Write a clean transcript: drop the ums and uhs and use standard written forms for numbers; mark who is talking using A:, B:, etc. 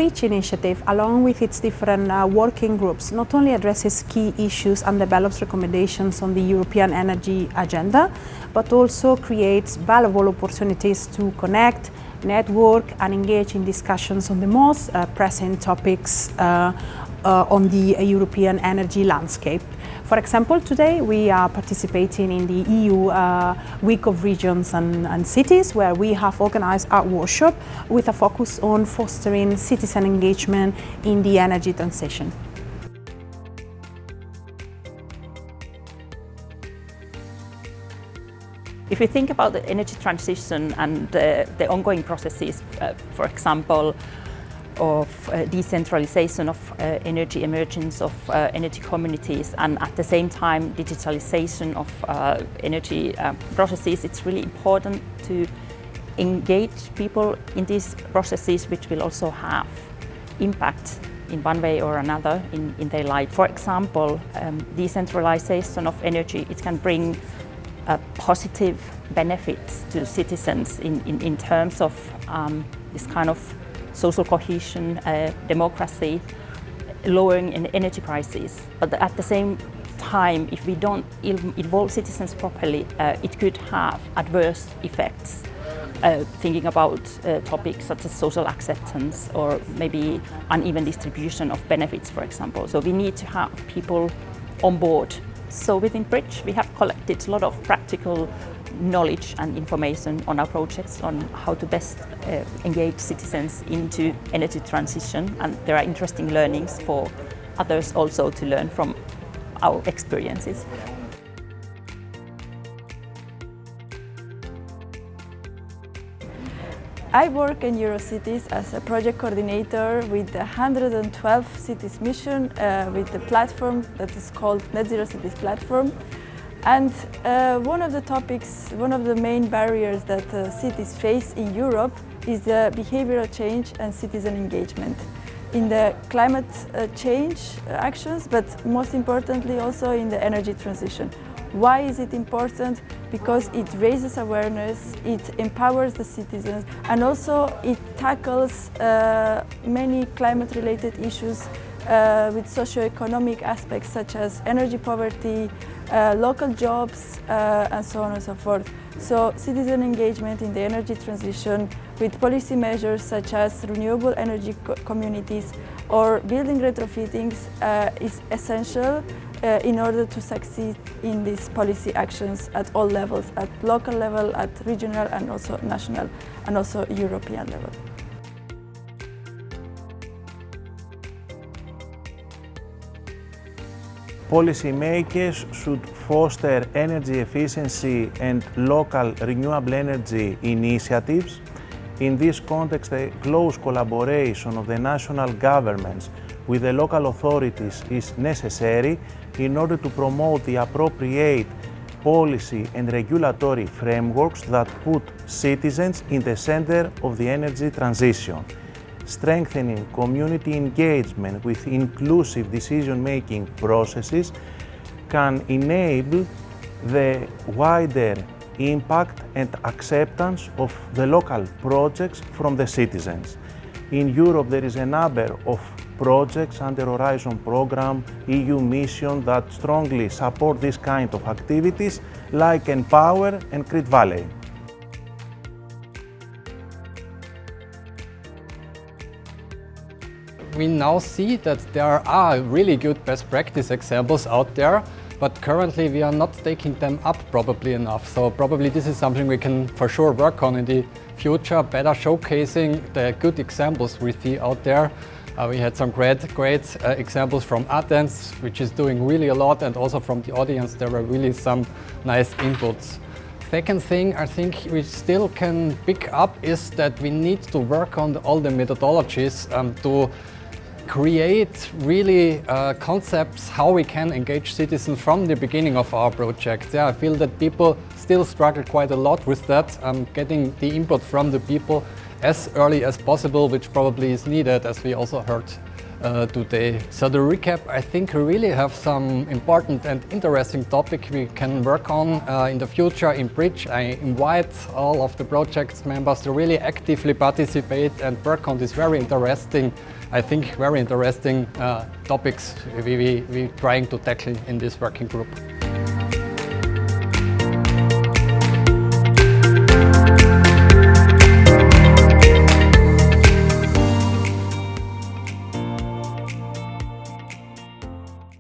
A: WH initiative, along with its different working groups, not only addresses key issues and develops recommendations on the European energy agenda, but also creates valuable opportunities to connect, network and engage in discussions on the most pressing topics on the European energy landscape. For example, today we are participating in the EU Week of Regions and Cities, where we have organized a workshop with a focus on fostering citizen engagement in the energy transition.
B: If we think about the energy transition and the ongoing processes, for example, of decentralization of energy, emergence of energy communities, and at the same time digitalization of energy processes, it's really important to engage people in these processes, which will also have impact in one way or another in their life. For example, decentralization of energy, it can bring positive benefits to citizens in terms of this kind of social cohesion, democracy, lowering energy prices. But at the same time, if we don't involve citizens properly, it could have adverse effects. Thinking about topics such as social acceptance or maybe uneven distribution of benefits, for example. So we need to have people on board. So within Bridge, we have collected a lot of practical knowledge and information on our projects on how to best engage citizens into energy transition, and there are interesting learnings for others also to learn from our experiences.
C: I work in Eurocities as a project coordinator with the 112 Cities mission with the platform that is called Net Zero Cities Platform. And one of the main barriers that cities face in Europe is the behavioral change and citizen engagement in the climate change actions, but most importantly also in the energy transition. Why is it important? Because it raises awareness, it empowers the citizens, and also it tackles many climate-related issues with socio-economic aspects such as energy poverty, local jobs, and so on and so forth. So citizen engagement in the energy transition with policy measures such as renewable energy communities or building retrofittings is essential in order to succeed in these policy actions at all levels, at local level, at regional and also national and also European level.
D: Policymakers should foster energy efficiency and local renewable energy initiatives. In this context, a close collaboration of the national governments with the local authorities is necessary in order to promote the appropriate policy and regulatory frameworks that put citizens in the center of the energy transition. Strengthening community engagement with inclusive decision-making processes can enable the wider impact and acceptance of the local projects from the citizens. In Europe, there is a number of projects under Horizon Programme, EU mission that strongly support this kind of activities, like Empower and Crete Valley.
E: We now see that there are really good best practice examples out there, but currently we are not taking them up probably enough. So probably this is something we can for sure work on in the future, better showcasing the good examples we see out there. We had some great examples from Athens, which is doing really a lot, and also from the audience there were really some nice inputs. Second thing I think we still can pick up is that we need to work on all the methodologies to create really concepts how we can engage citizens from the beginning of our project. Yeah, I feel that people still struggle quite a lot with that, getting the input from the people as early as possible, which probably is needed, as we also heard today. So to recap, I think we really have some important and interesting topic we can work on in the future in Bridge. I invite all of the project members to really actively participate and work on this very interesting, I think very interesting topics we're trying to tackle in this working group.